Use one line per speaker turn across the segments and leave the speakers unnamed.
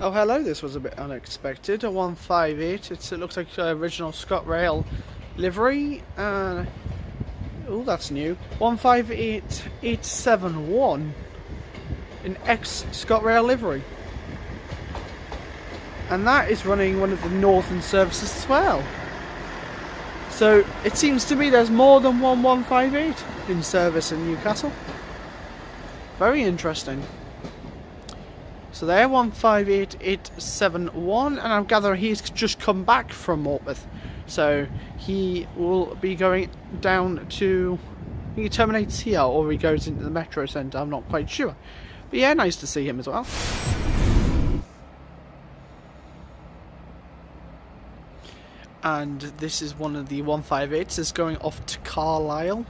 Oh hello, this was a bit unexpected. A 158, it looks like original ScotRail livery. Oh, that's new. 158871, an ex-ScotRail livery. And that is running one of the northern services as well. So it seems to me there's more than one 158 in service in Newcastle. Very interesting. So there, 158871, and I'm gathering he's just come back from Morpeth. So he will be going down to, I think he terminates here or he goes into the metro centre, I'm not quite sure. But yeah, nice to see him as well. And this is one of the 158s that's going off to Carlisle.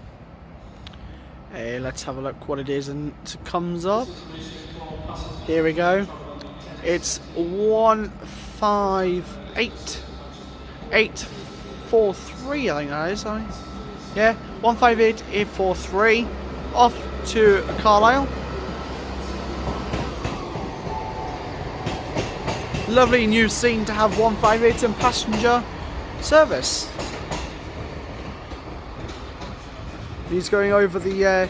Let's have a look what it is, and it comes up. Here we go. It's 158843, I think that is. Yeah, 158843 off to Carlisle. Lovely new scene to have 158 in passenger service. He's going over I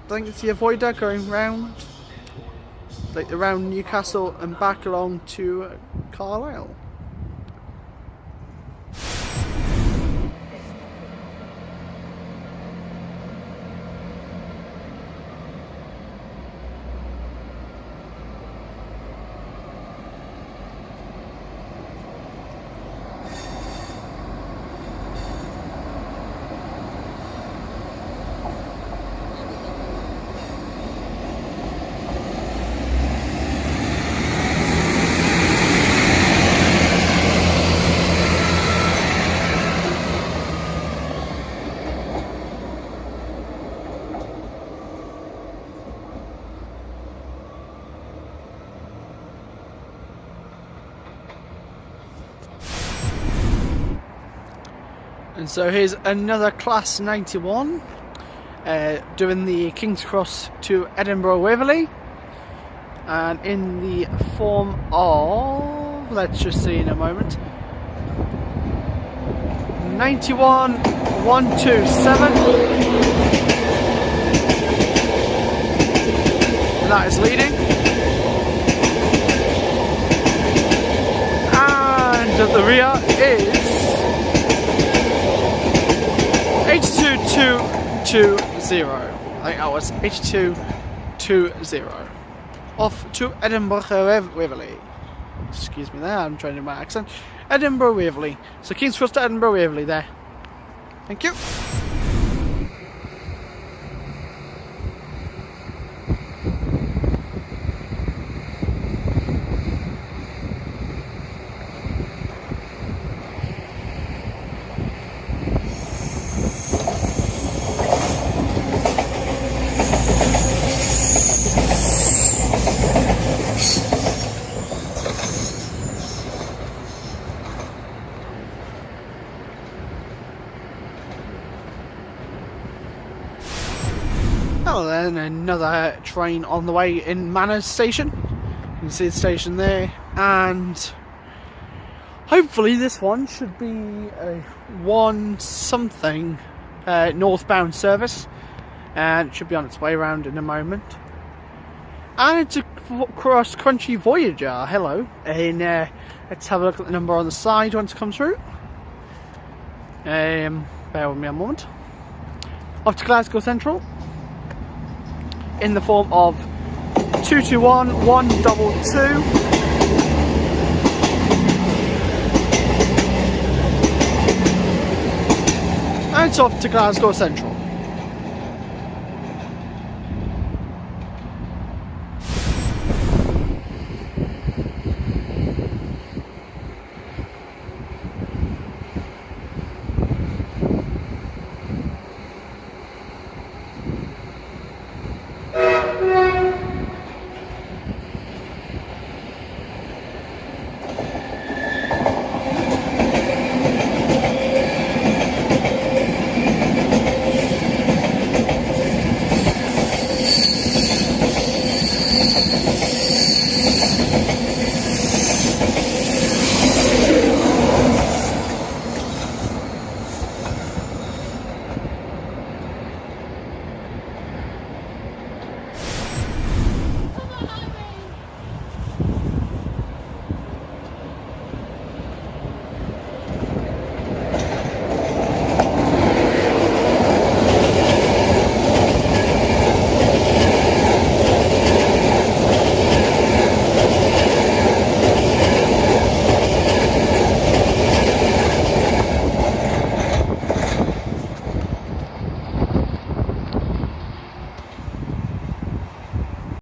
think it's the avoider going round, like around Newcastle and back along to Carlisle. And so here's another Class 91 doing the King's Cross to Edinburgh Waverley, and in the form of, let's just see in a moment, 91127, and that is leading. And at the rear is 82220. I think that was 8220. Off to Edinburgh Waverley. Excuse me there, I'm trying to do my accent. Edinburgh Waverley. So King's Cross to Edinburgh Waverley there. Thank you. Well then, another train on the way in Manners Station. You can see the station there, and hopefully this one should be a one something northbound service, and it should be on its way around in a moment. And it's a cross-country Voyager. Hello, and let's have a look at the number on the side once it comes through. Bear with me a moment. Off to Glasgow Central, in the form of 221122. And it's off to Glasgow Central.